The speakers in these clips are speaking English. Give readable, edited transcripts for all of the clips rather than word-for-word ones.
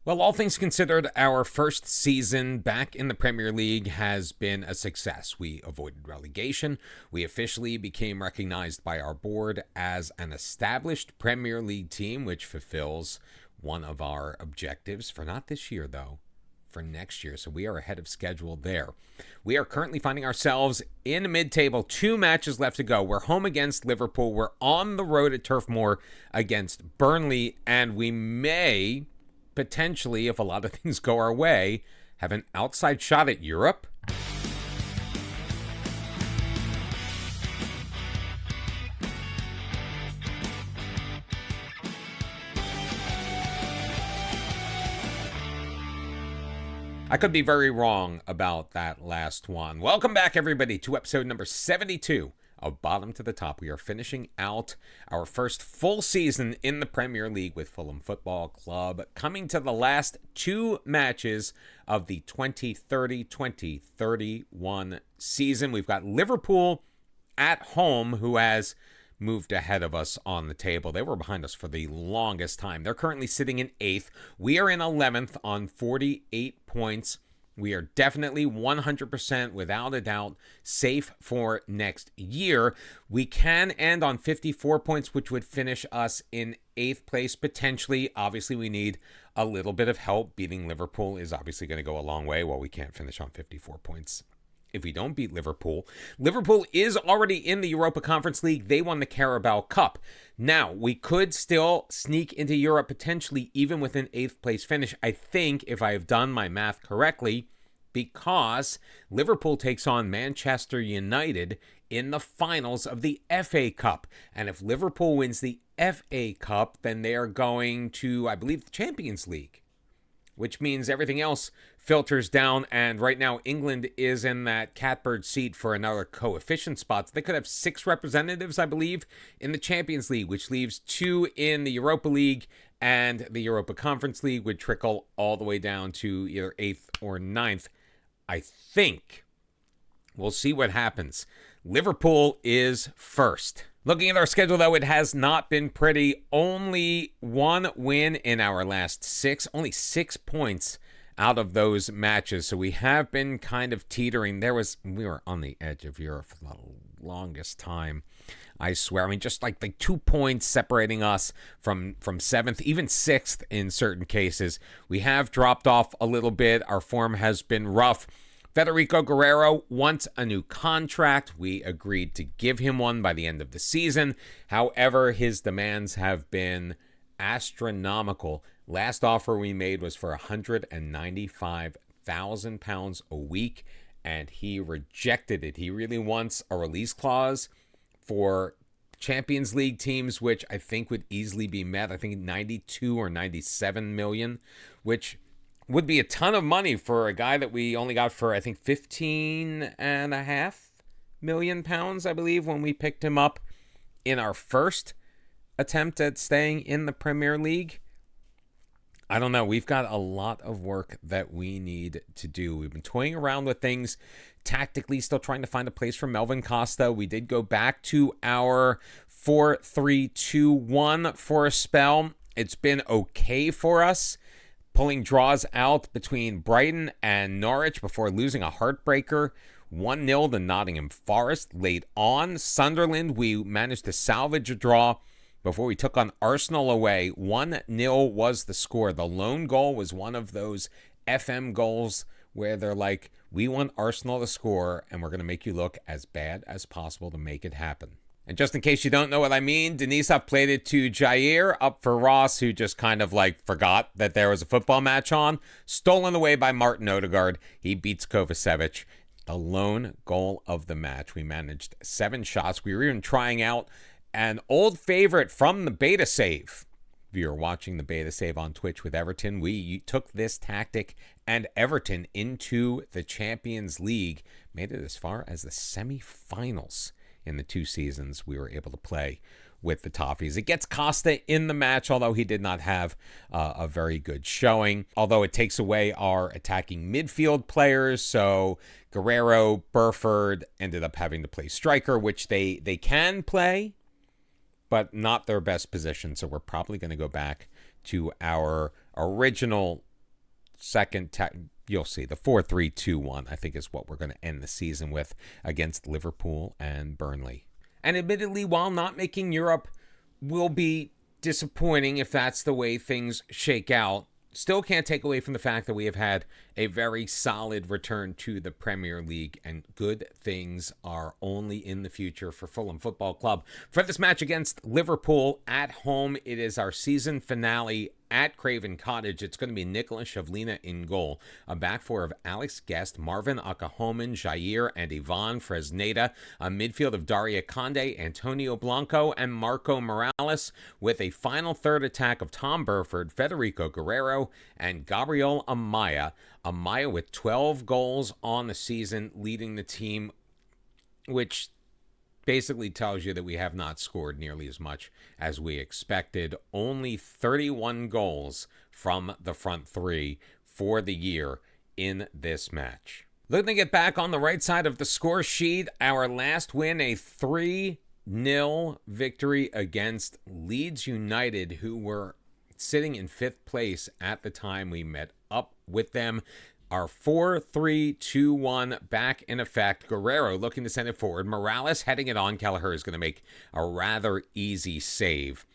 Well, all things considered, our first season back in the Premier League has been a success. We avoided relegation. We officially became recognized by our board as an established Premier League team, which fulfills one of our objectives for not this year, though, for next year. So we are ahead of schedule there. We are currently finding ourselves in mid-table. 2 matches left to go. We're home against Liverpool. We're on the road at Turf Moor against Burnley, and we may potentially, if a lot of things go our way, have an outside shot at Europe. I could be very wrong about that last one. Welcome back, everybody, to episode number 72 of Bottom to the Top. We are finishing out our first full season in the Premier League with Fulham Football Club, coming to the last 2 matches of the 2030-2031 season. We've got Liverpool at home, who has moved ahead of us on the table. They were behind us for the longest time. They're currently sitting in 8th. We are in 11th on 48 points. We are definitely 100%, without a doubt, safe for next year. We can end on 54 points, which would finish us in 8th place potentially. Obviously, we need a little bit of help. Beating Liverpool is obviously going to go a long way. Well, we can't finish on 54 points if we don't beat Liverpool. Liverpool is already in the Europa Conference League. They won the Carabao Cup. Now, we could still sneak into Europe potentially even with an 8th place finish, I think, if I have done my math correctly, because Liverpool takes on Manchester United in the finals of the FA Cup. And if Liverpool wins the FA Cup, then they are going to, I believe, the Champions League, which means everything else filters down. And right now, England is in that catbird seat for another coefficient spot. They could have 6 representatives, I believe, in the Champions League, which leaves 2 in the Europa League, and the Europa Conference League would trickle all the way down to either 8th or 9th. I think. We'll see what happens. Liverpool is first. Looking at our schedule, though, it has not been pretty. Only 1 win in our last 6. Only 6 points out of those matches. So we have been kind of teetering. We were on the edge of Europe for the longest time, I swear. I mean, just like 2 points separating us from 7th, even 6th in certain cases. We have dropped off a little bit. Our form has been rough. Federico Guerrero wants a new contract. We agreed to give him one by the end of the season. However, his demands have been astronomical. Last offer we made was for £195,000 a week, and he rejected it. He really wants a release clause for Champions League teams, which I think would easily be met. I think 92 or 97 million, which would be a ton of money for a guy that we only got for, I think, £15.5 million, I believe, when we picked him up in our first attempt at staying in the Premier League. I don't know. We've got a lot of work that we need to do. We've been toying around with things tactically, still trying to find a place for Melvin Costa. We did go back to our 4-3-2-1 for a spell. It's been okay for us, pulling draws out between Brighton and Norwich before losing a heartbreaker 1-0 to Nottingham Forest. Late on, Sunderland, we managed to salvage a draw before we took on Arsenal away. 1-0 was the score. The lone goal was one of those FM goals where they're like, we want Arsenal to score, and we're going to make you look as bad as possible to make it happen. And just in case you don't know what I mean, Denisov played it to Jair up for Ross, who just kind of forgot that there was a football match on. Stolen away by Martin Odegaard. He beats Kovacevic. The lone goal of the match. We managed 7 shots. We were even trying out an old favorite from the beta save. If you're watching the beta save on Twitch with Everton, we took this tactic and Everton into the Champions League. Made it as far as the semifinals in the 2 seasons we were able to play with the Toffees. It gets Costa in the match, although he did not have a very good showing. Although it takes away our attacking midfield players, so Guerrero, Burford ended up having to play striker, which they can play, but not their best position. So we're probably going to go back to our original you'll see. The 4-3-2-1, I think, is what we're going to end the season with against Liverpool and Burnley. And admittedly, while not making Europe will be disappointing if that's the way things shake out, still can't take away from the fact that we have had a very solid return to the Premier League, and good things are only in the future for Fulham Football Club. For this match against Liverpool at home, it is our season finale at Craven Cottage. It's going to be Nicolas Shavlina in goal. A back four of Alex Guest, Marvin Akahomen, Jair, and Ivan Fresneda. A midfield of Daria Conde, Antonio Blanco, and Marco Morales, with a final third attack of Tom Burford, Federico Guerrero, and Gabriel Amaya. Amaya with 12 goals on the season, leading the team, which basically tells you that we have not scored nearly as much as we expected. Only 31 goals from the front three for the year in this match. Looking to get back on the right side of the score sheet, our last win, a 3-0 victory against Leeds United, who were sitting in 5th place at the time we met up with them. Our 4-3-2-1 back in effect. Guerrero looking to send it forward. Morales heading it on. Kelleher is going to make a rather easy save.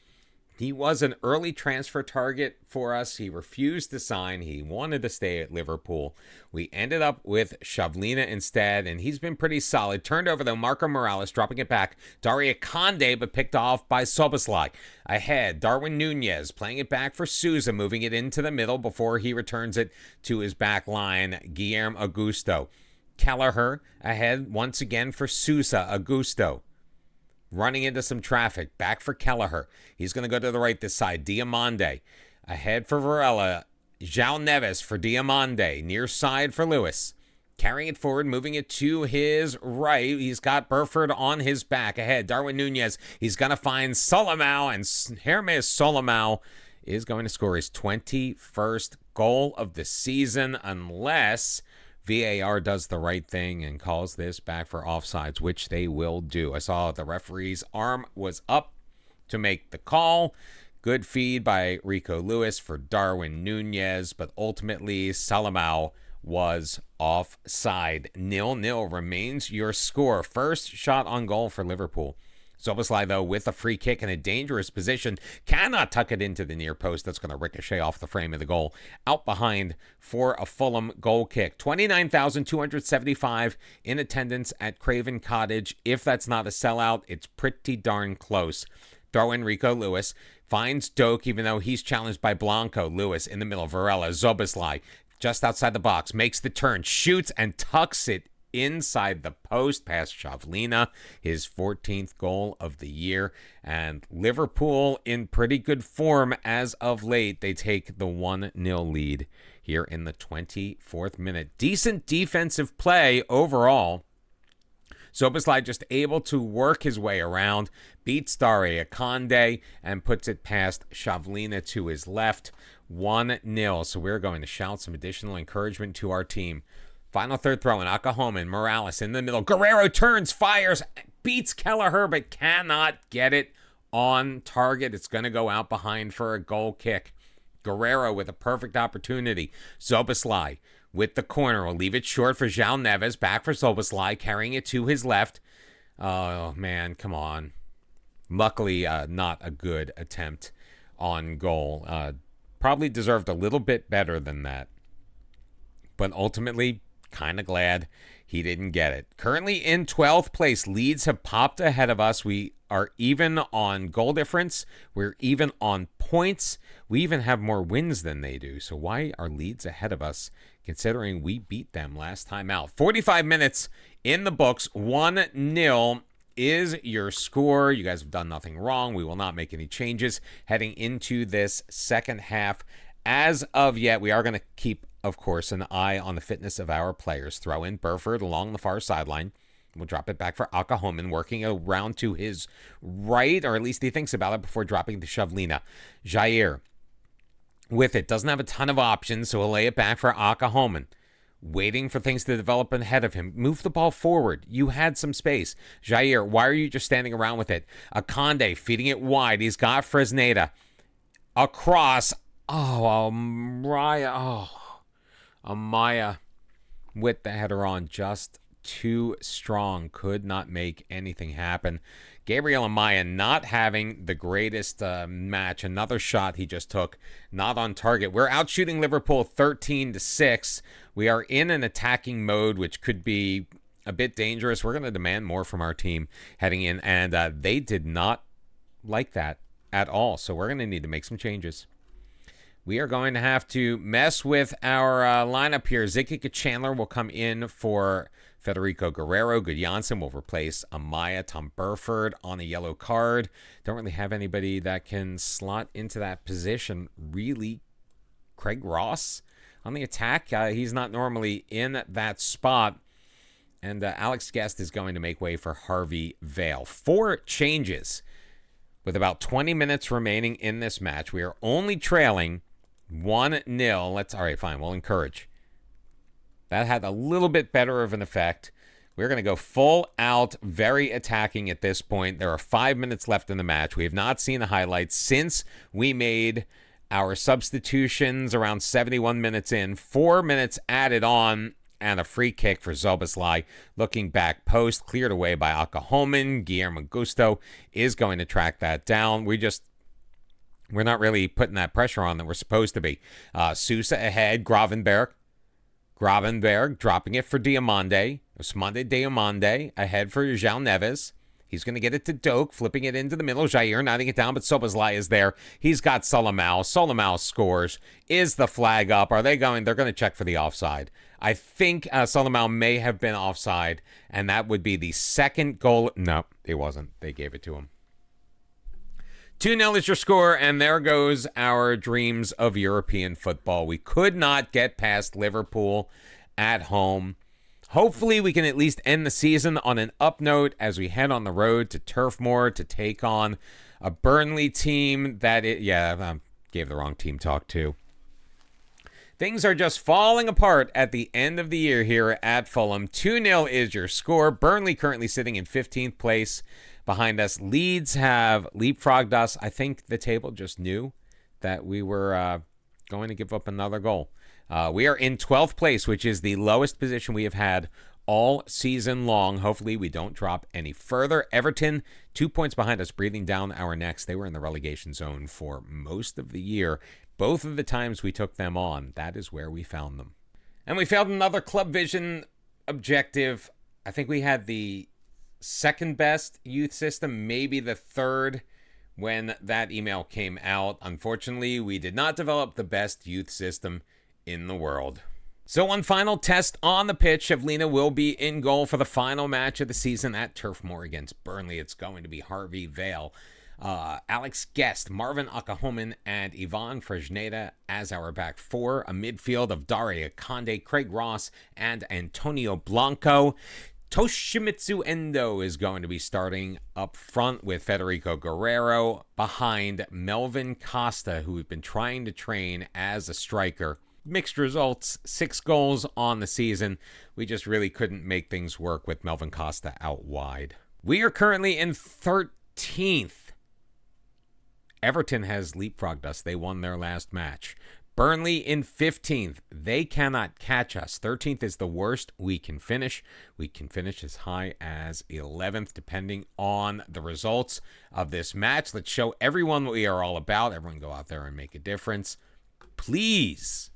He was an early transfer target for us. He refused to sign. He wanted to stay at Liverpool. We ended up with Shavlina instead, and he's been pretty solid. Turned over, though, Marco Morales, dropping it back. Daria Conde, but picked off by Soboslai. Ahead, Darwin Nunez, playing it back for Sousa, moving it into the middle before he returns it to his back line, Guillermo Augusto. Kelleher, ahead once again for Sousa. Augusto running into some traffic. Back for Kelleher. He's going to go to the right this side. Diamande. Ahead for Varela. João Neves for Diamande. Near side for Lewis. Carrying it forward, moving it to his right. He's got Burford on his back. Ahead, Darwin Nunez. He's going to find Solimao, and Hermes Solimao is going to score his 21st goal of the season, unless VAR does the right thing and calls this back for offsides, which they will do. I saw the referee's arm was up to make the call. Good feed by Rico Lewis for Darwin Nunez, but ultimately Solimao was offside. 0-0 remains your score. First shot on goal for Liverpool. Soboslai, though, with a free kick in a dangerous position, cannot tuck it into the near post. That's going to ricochet off the frame of the goal. Out behind for a Fulham goal kick. 29,275 in attendance at Craven Cottage. If that's not a sellout, it's pretty darn close. Darwin Rico Lewis finds Doak, even though he's challenged by Blanco. Lewis in the middle. Varela, Soboslai just outside the box, makes the turn, shoots, and tucks it inside the post past Shavlina, his 14th goal of the year. And Liverpool in pretty good form as of late. They take the 1-0 lead here in the 24th minute. Decent defensive play overall. Soboslai just able to work his way around, beats Daria Conde, and puts it past Shavlina to his left. 1-0. So we're going to shout some additional encouragement to our team. Final third throw in. Akahomen, Morales in the middle. Guerrero turns, fires, beats Kelleher, but cannot get it on target. It's going to go out behind for a goal kick. Guerrero with a perfect opportunity. Soboslai with the corner. Will leave it short for João Neves. Back for Soboslai, carrying it to his left. Oh, man, come on. Luckily, not a good attempt on goal. Probably deserved a little bit better than that. But ultimately, kind of glad he didn't get it. Currently in 12th place. Leeds have popped ahead of us. We are even on goal difference. We're even on points. We even have more wins than they do. So why are Leeds ahead of us, considering we beat them last time out? 45 minutes in the books. 1-0 is your score. You guys have done nothing wrong. We will not make any changes heading into this second half. As of yet, we are going to keep, of course, an eye on the fitness of our players. Throw in Burford along the far sideline. We'll drop it back for Akahomen, working around to his right, or at least he thinks about it before dropping to Shavlina. Jair with it. Doesn't have a ton of options, so he'll lay it back for Akahomen. Waiting for things to develop ahead of him. Move the ball forward. You had some space. Jair, why are you just standing around with it? Akonde feeding it wide. He's got Fresneda. Across. Oh, Raya. Oh. Amaya with the header on, just too strong. Could not make anything happen. Gabriel Amaya not having the greatest match. Another shot he just took, not on target. We're out shooting Liverpool 13-6. We are in an attacking mode, which could be a bit dangerous. We're going to demand more from our team heading in, and they did not like that at all. So we're going to need to make some changes. We are going to have to mess with our lineup here. Ziggy Chandler will come in for Federico Guerrero. Gudjonsson will replace Amaya. Tom Burford on a yellow card. Don't really have anybody that can slot into that position. Really, Craig Ross on the attack. He's not normally in that spot. And Alex Guest is going to make way for Harvey Vale. 4 changes with about 20 minutes remaining in this match. We are only trailing 1-0. All right, fine. We'll encourage. That had a little bit better of an effect. We're going to go full out, very attacking at this point. There are 5 minutes left in the match. We have not seen the highlights since we made our substitutions around 71 minutes in. 4 minutes added on, and a free kick for Zoboslai. Looking back post, cleared away by Akahomen. Guillermo Gusto is going to track that down. We're not really putting that pressure on that we're supposed to be. Sousa ahead. Gravenberg dropping it for Diomande. Ousmane Diomande ahead for João Neves. He's going to get it to Doak, flipping it into the middle. Jair knotting it down, but Soboslai is there. He's got Solimao. Solimao scores. Is the flag up? They're going to check for the offside. I think Solimao may have been offside, and that would be the second goal. No, it wasn't. They gave it to him. 2-0 is your score, and there goes our dreams of European football. We could not get past Liverpool at home. Hopefully, we can at least end the season on an up note as we head on the road to Turf Moor to take on a Burnley team that I gave the wrong team talk too. Things are just falling apart at the end of the year here at Fulham. 2-0 is your score. Burnley currently sitting in 15th place behind us. Leeds have leapfrogged us. I think the table just knew that we were going to give up another goal. We are in 12th place, which is the lowest position we have had all season long. Hopefully we don't drop any further. Everton, 2 points behind us, breathing down our necks. They were in the relegation zone for most of the year. Both of the times we took them on, that is where we found them. And we failed another Club Vision objective. I think we had the second best youth system, maybe the third when that email came out. Unfortunately, we did not develop the best youth system in the world. So one final test on the pitch. Shavlina will be in goal for the final match of the season at Turf Moor against Burnley. It's going to be Harvey Vale, Alex Guest, Marvin Akahomen, and Ivan Fresneda as our back four. A midfield of Daria Conde, Craig Ross, and Antonio Blanco. Toshimitsu Endo is going to be starting up front with Federico Guerrero behind Melvin Costa, who we've been trying to train as a striker. Mixed results, 6 goals on the season. We just really couldn't make things work with Melvin Costa out wide. We are currently in 13th. Everton has leapfrogged us. They won their last match. Burnley in 15th. They cannot catch us. 13th is the worst we can finish. We can finish as high as 11th, depending on the results of this match. Let's show everyone what we are all about. Everyone go out there and make a difference. Please.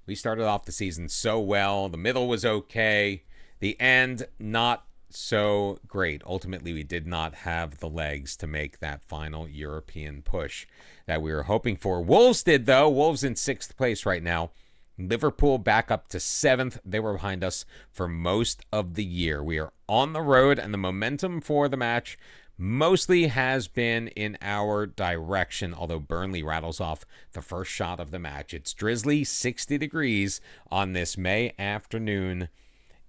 We started off the season so well. The middle was okay. The end, not so great. Ultimately, we did not have the legs to make that final European push that we were hoping for. Wolves did, though. Wolves in 6th place right now. Liverpool back up to 7th. They were behind us for most of the year. We are on the road, and the momentum for the match mostly has been in our direction, although Burnley rattles off the first shot of the match. It's drizzly, 60 degrees on this May afternoon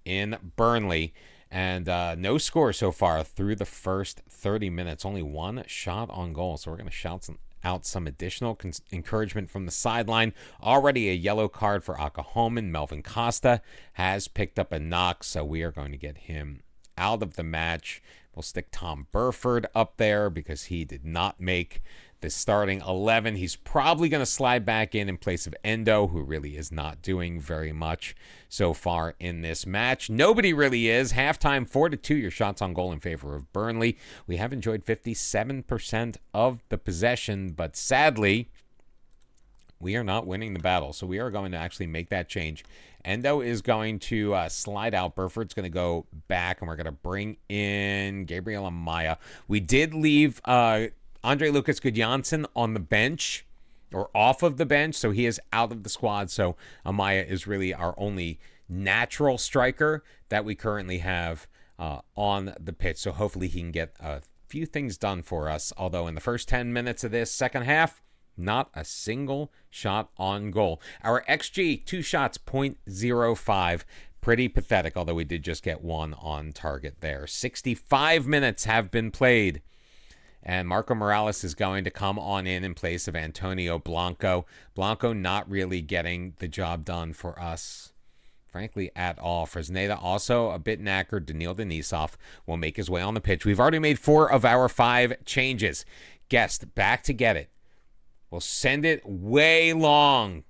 in Burnley. And no score so far through the first 30 minutes. Only 1 shot on goal. So we're going to shout out some additional encouragement from the sideline. Already a yellow card for Akahomen. Melvin Costa has picked up a knock, so we are going to get him out of the match. We'll stick Tom Burford up there because he did not make the starting 11. He's probably going to slide back in place of Endo, who really is not doing very much so far in this match. Nobody really is. Halftime 4-2, your shots on goal in favor of Burnley. We have enjoyed 57% of the possession, but sadly, we are not winning the battle. So we are going to actually make that change. Endo is going to slide out. Burford's going to go back, and we're going to bring in Gabriel Amaya. We did leave Andre Lucas Gudjansson on the bench, or off of the bench, so he is out of the squad. So Amaya is really our only natural striker that we currently have on the pitch. So hopefully he can get a few things done for us. Although in the first 10 minutes of this second half, not a single shot on goal. Our XG, 2 shots, 0.05. Pretty pathetic, although we did just get one on target there. 65 minutes have been played. And Marco Morales is going to come on in place of Antonio Blanco. Blanco not really getting the job done for us, frankly, at all. Fresneda also a bit knackered. Daniil Denisov will make his way on the pitch. We've already made 4 of our 5 changes. Guest back to get it. We'll send it way long.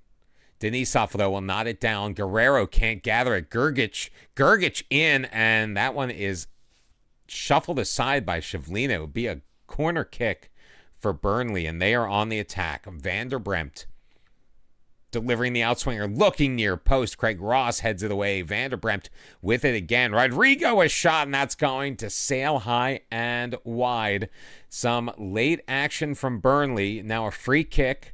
Denisov, though, will knot it down. Guerrero can't gather it. Gergic in, and that one is shuffled aside by Shavlina. It would be a corner kick for Burnley, and they are on the attack. Van der Bremt delivering the outswinger, looking near post. Craig Ross heads it away. Van der Bremt with it again. Rodrigo a shot, and that's going to sail high and wide. Some late action from Burnley. Now a free kick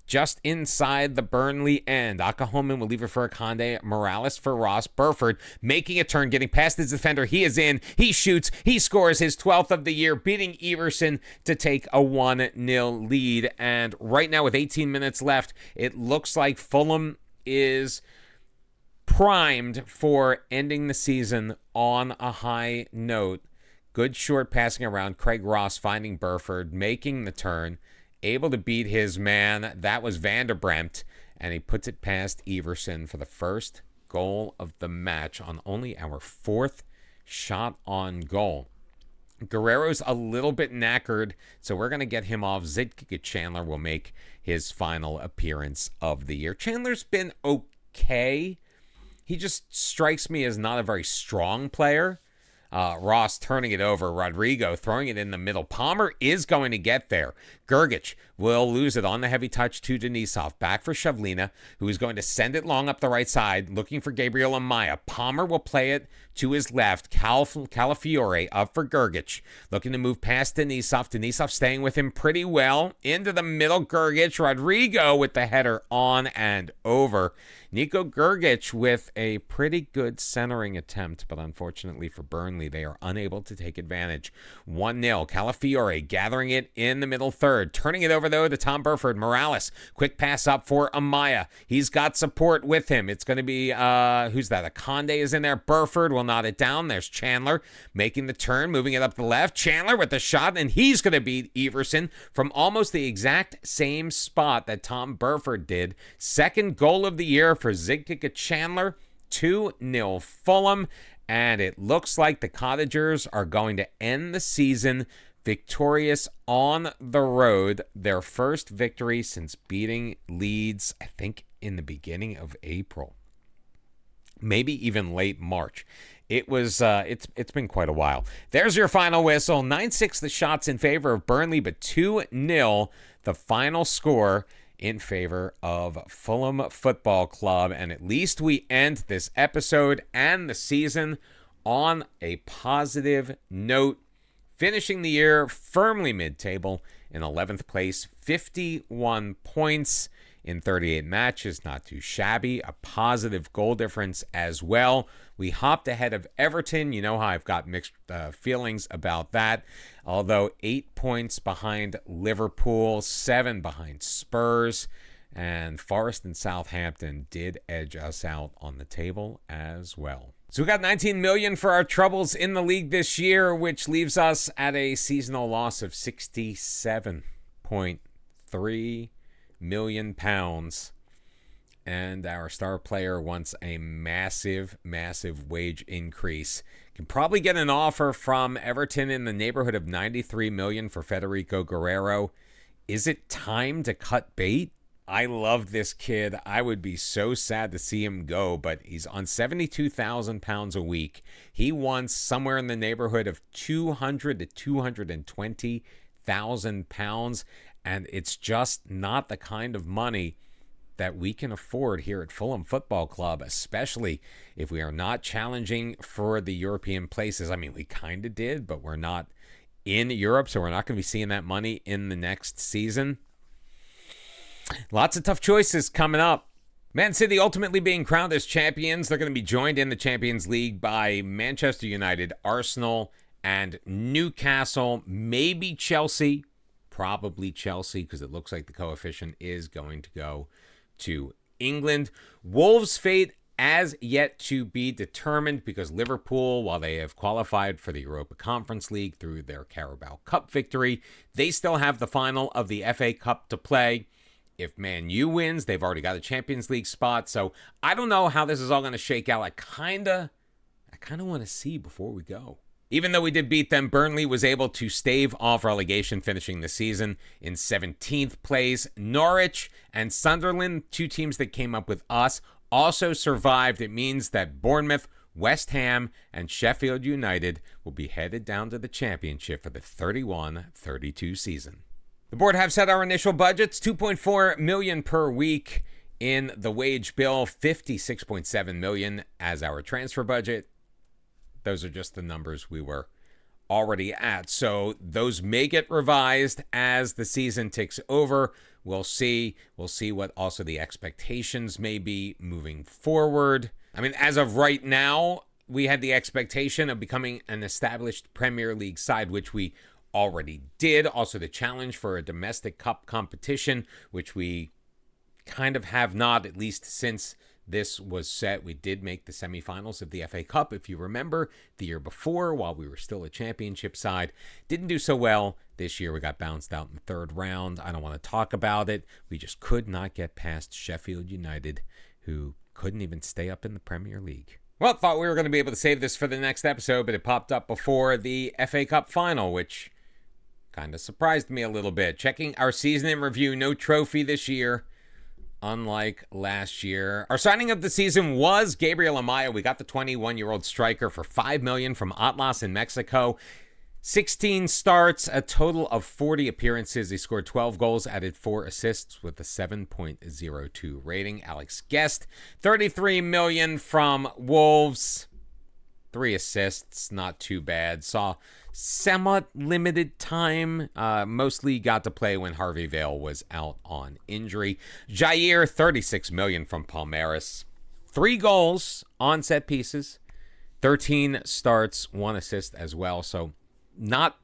just inside the Burnley end. Akahoman will leave it for Akande. Morales for Ross. Burford making a turn, getting past his defender. He is in. He shoots. He scores his 12th of the year, beating Everson to take a 1-0 lead. And right now, with 18 minutes left, it looks like Fulham is primed for ending the season on a high note. Good short passing around. Craig Ross finding Burford, making the turn. Able to beat his man. That was Van der Bremt, and he puts it past Everson for the first goal of the match on only our 4th shot on goal. Guerrero's a little bit knackered, so we're going to get him off. Zidkika Chandler will make his final appearance of the year. Chandler's been okay. He just strikes me as not a very strong player. Ross turning it over. Rodrigo throwing it in the middle. Palmer is going to get there. Gergic will lose it on the heavy touch to Denisov. Back for Shavlina, who is going to send it long up the right side, looking for Gabriel Amaya. Palmer will play it to his left. Calafiore up for Gergic, looking to move past Denisov. Denisov staying with him pretty well. Into the middle, Gergic. Rodrigo with the header on and over. Nico Gergic with a pretty good centering attempt, but unfortunately for Burnley, they are unable to take advantage. 1-0. Calafiore gathering it in the middle third. Turning it over, though, to Tom Burford. Morales, quick pass up for Amaya. He's got support with him. It's going to be, who's that? Akande is in there. Burford will knot it down. There's Chandler making the turn, moving it up the left. Chandler with the shot, and he's going to beat Everson from almost the exact same spot that Tom Burford did. Second goal of the year for Zidkika Chandler. 2-0 Fulham, and it looks like the Cottagers are going to end the season victorious on the road. Their first victory since beating Leeds, I think, in the beginning of April. Maybe even late March. It was it's been quite a while. There's your final whistle. 9-6 the shots in favor of Burnley, but 2-0 the final score in favor of Fulham Football Club. And at least we end this episode and the season on a positive note, finishing the year firmly mid-table in 11th place, 51 points in 38 matches. Not too shabby. A positive goal difference as well. We hopped ahead of Everton. You know how I've got mixed feelings about that. Although 8 points behind Liverpool, 7 behind Spurs, and Forest and Southampton did edge us out on the table as well. So we got 19 million for our troubles in the league this year, which leaves us at a seasonal loss of 67.3 million pounds. And our star player wants a massive, massive wage increase. Can probably get an offer from Everton in the neighborhood of 93 million for Federico Guerrero. Is it time to cut bait? I love this kid. I would be so sad to see him go, but he's on 72,000 pounds a week. He wants somewhere in the neighborhood of 200 to 220,000 pounds, and it's just not the kind of money that we can afford here at Fulham Football Club, especially if we are not challenging for the European places. I mean, we kind of did, but we're not in Europe, so we're not going to be seeing that money in the next season. Lots of tough choices coming up. Man City ultimately being crowned as champions. They're going to be joined in the Champions League by Manchester United, Arsenal, and Newcastle. Maybe Chelsea. Probably Chelsea, because it looks like the coefficient is going to go to England. Wolves' fate as yet to be determined, because Liverpool, while they have qualified for the Europa Conference League through their Carabao Cup victory, they still have the final of the FA Cup to play. If Man U wins, they've already got a Champions League spot. So I don't know how this is all going to shake out. I kind of want to see before we go. Even though we did beat them, Burnley was able to stave off relegation, finishing the season in 17th place. Norwich and Sunderland, two teams that came up with us, also survived. It means that Bournemouth, West Ham, and Sheffield United will be headed down to the Championship for the 31-32 season. The board have set our initial budgets, $2.4 million per week in the wage bill, $56.7 million as our transfer budget. Those are just the numbers we were already at. So those may get revised as the season ticks over. We'll see. We'll see what also the expectations may be moving forward. I mean, as of right now, we had the expectation of becoming an established Premier League side, which we already did. Also the challenge for a domestic cup competition, which we kind of have not, at least since this was set. We did make the semifinals of the FA Cup, if you remember, the year before, while we were still a championship side. Didn't do so well this year. We got bounced out in the third round. I don't want to talk about it. We just could not get past Sheffield United, who couldn't even stay up in the Premier League. Well, thought we were going to be able to save this for the next episode, but it popped up before the FA Cup final, which kind of surprised me a little bit. Checking our season in review, no trophy this year, unlike last year. Our signing of the season was Gabriel Amaya. We got the 21-year-old striker for $5 million from Atlas in Mexico. 16 starts, a total of 40 appearances. He scored 12 goals, added 4 assists with a 7.02 rating. Alex Guest, $33 million from Wolves. 3 assists, not too bad. Saw somewhat limited time. Mostly got to play when Harvey Vale was out on injury. Jair, $36 million from Palmeiras. 3 goals on set pieces. 13 starts, 1 assist as well. So not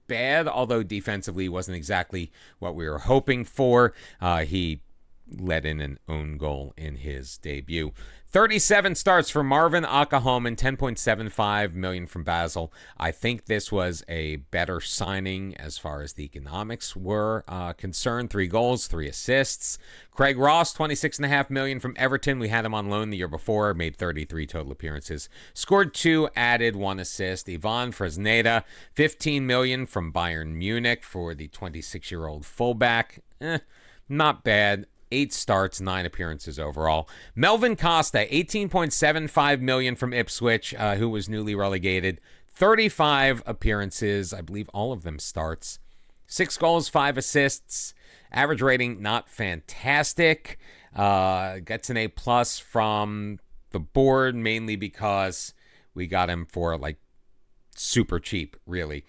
bad, although defensively wasn't exactly what we were hoping for. He let in an own goal in his debut. 37 starts for Marvin Akahom and $10.75 million from Basel. I think this was a better signing as far as the economics were concerned. 3 goals, 3 assists. Craig Ross, $26.5 million from Everton. We had him on loan the year before, made 33 total appearances. Scored 2, added 1 assist. Ivan Fresneda, $15 million from Bayern Munich for the 26-year-old fullback. Not bad. 8 starts, 9 appearances overall. Melvin Costa, $18.75 million from Ipswich, who was newly relegated. 35 appearances, I believe all of them starts. 6 goals, 5 assists. Average rating, not fantastic. Gets an A+ from the board, mainly because we got him for like super cheap, really,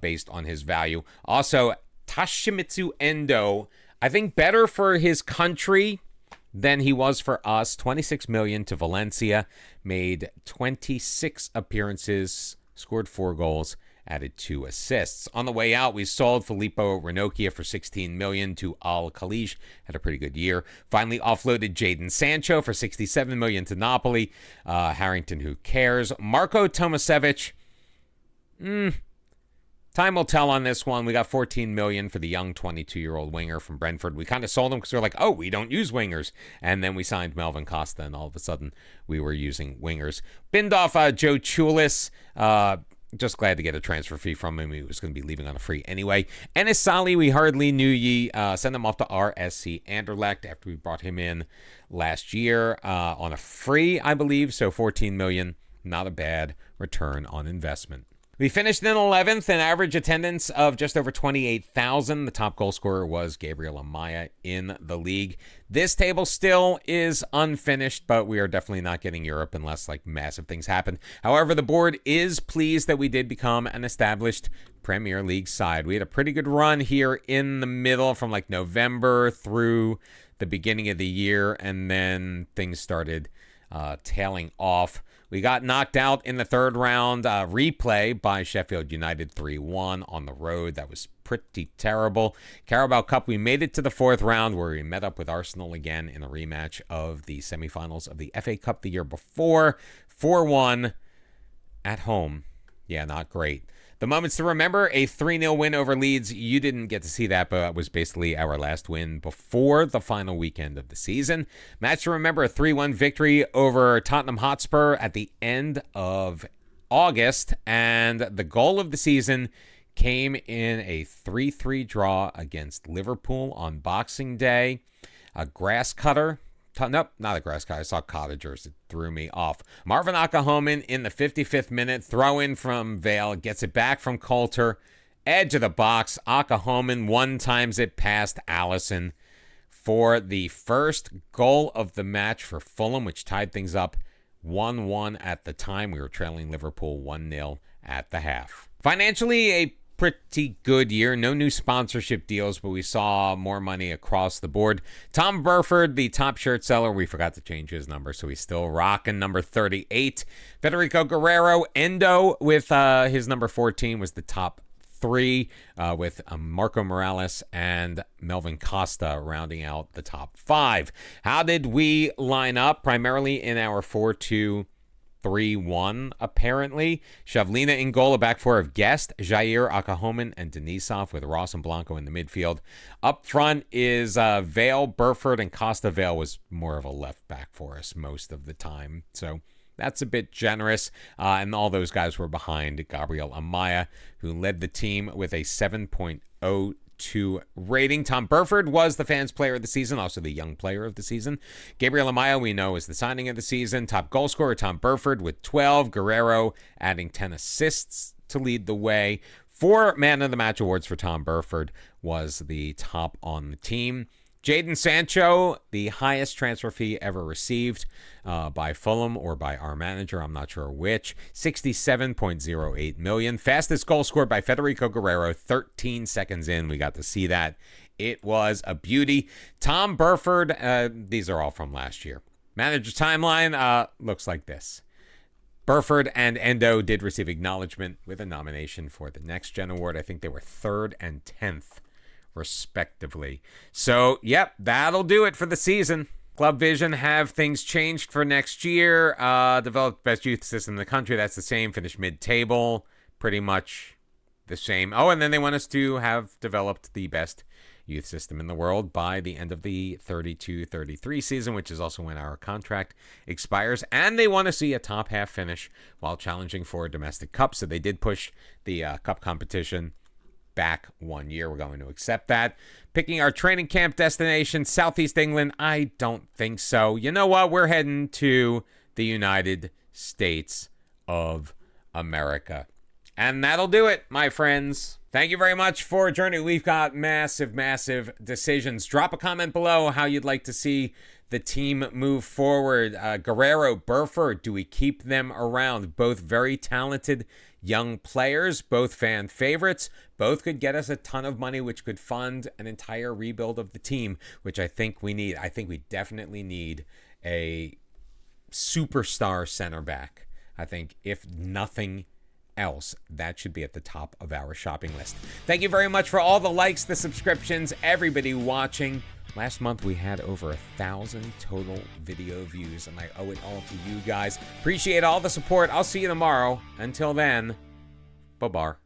based on his value. Also, Tashimitsu Endo, I think better for his country than he was for us. $26 million to Valencia, made 26 appearances, scored 4 goals, added 2 assists. On the way out, we sold Filippo Ranocchia for $16 million to Al Khalij. Had a pretty good year. Finally offloaded Jadon Sancho for $67 million to Napoli. Harrington, who cares? Marko Tomasevich, time will tell on this one. We got $14 million for the young 22-year-old winger from Brentford. We kind of sold him because we were like, oh, we don't use wingers. And then we signed Melvin Costa, and all of a sudden we were using wingers. Binned off Joe Chulis. just glad to get a transfer fee from him. He was going to be leaving on a free anyway. Enes Sali, we hardly knew ye. Send him off to RSC Anderlecht after we brought him in last year on a free, I believe. So $14 million, not a bad return on investment. We finished in 11th, an average attendance of just over 28,000. The top goal scorer was Gabriel Amaya in the league. This table still is unfinished, but we are definitely not getting Europe unless like massive things happen. However, the board is pleased that we did become an established Premier League side. We had a pretty good run here in the middle from like November through the beginning of the year, and then things started tailing off. We got knocked out in the third round replay by Sheffield United 3-1 on the road. That was pretty terrible. Carabao Cup, we made it to the fourth round where we met up with Arsenal again in a rematch of the semifinals of the FA Cup the year before. 4-1 at home. Yeah, not great. The moments to remember, a 3-0 win over Leeds. You didn't get to see that, but it was basically our last win before the final weekend of the season. Match to remember, a 3-1 victory over Tottenham Hotspur at the end of August. And the goal of the season came in a 3-3 draw against Liverpool on Boxing Day. A grass cutter. Nope, not a grass cutter. I saw cottagers. It threw me off. Marvin Akahomen in the 55th minute. Throw in from Vale. Gets it back from Coulter. Edge of the box. Akahomen one-times it past Allison for the first goal of the match for Fulham, which tied things up 1-1 at the time. We were trailing Liverpool 1-0 at the half. Financially, a pretty good year. No new sponsorship deals, but we saw more money across the board. Tom Burford, the top shirt seller, we forgot to change his number, so he's still rocking number 38. Federico Guerrero, Endo with his number 14 was the top three, with Marco Morales and Melvin Costa rounding out the top five. How did we line up? Primarily in our 4-2-3-1, apparently. Shavlina in goal, a back four of Guest, Jair, Akahomen, and Denisov, with Ross and Blanco in the midfield. Up front is Vale, Burford, and Costa. Vale was more of a left back for us most of the time, so that's a bit generous. And all those guys were behind Gabriel Amaya, who led the team with a 7.02 rating. Tom Burford was the fans' player of the season, also the young player of the season. Gabriel Amaya, we know, is the signing of the season. Top goal scorer, Tom Burford with 12. Guerrero adding 10 assists to lead the way. 4 Man of the Match awards for Tom Burford was the top on the team. Jadon Sancho, the highest transfer fee ever received by Fulham or by our manager, I'm not sure which, $67.08 million. Fastest goal scored by Federico Guerrero, 13 seconds in. We got to see that. It was a beauty. Tom Burford, these are all from last year. Manager's timeline looks like this. Burford and Endo did receive acknowledgement with a nomination for the Next Gen Award. I think they were 3rd and 10th. Respectively. So, yep, that'll do it for the season. Club Vision have things changed for next year. Developed best youth system in the country. That's the same. Finished mid-table. Pretty much the same. Oh, and then they want us to have developed the best youth system in the world by the end of the 32-33 season, which is also when our contract expires. And they want to see a top half finish while challenging for a domestic cup. So they did push the cup competition back 1 year. We're going to accept that. Picking our training camp destination, Southeast England, I don't think so. You know what? We're heading to the United States of America. And that'll do it, my friends. Thank you very much for joining. We've got massive, massive decisions. Drop a comment below how you'd like to see the team move forward. Guerrero, Burford, do we keep them around? Both very talented young players, both fan favorites. Both could get us a ton of money, which could fund an entire rebuild of the team, which I think we need. I think we definitely need a superstar center back. I think if nothing else, that should be at the top of our shopping list. Thank you very much for all the likes, the subscriptions, everybody watching. Last month we had over 1,000 total video views, and I owe it all to you guys. Appreciate all the support. I'll see you tomorrow. Until then, bye-bye.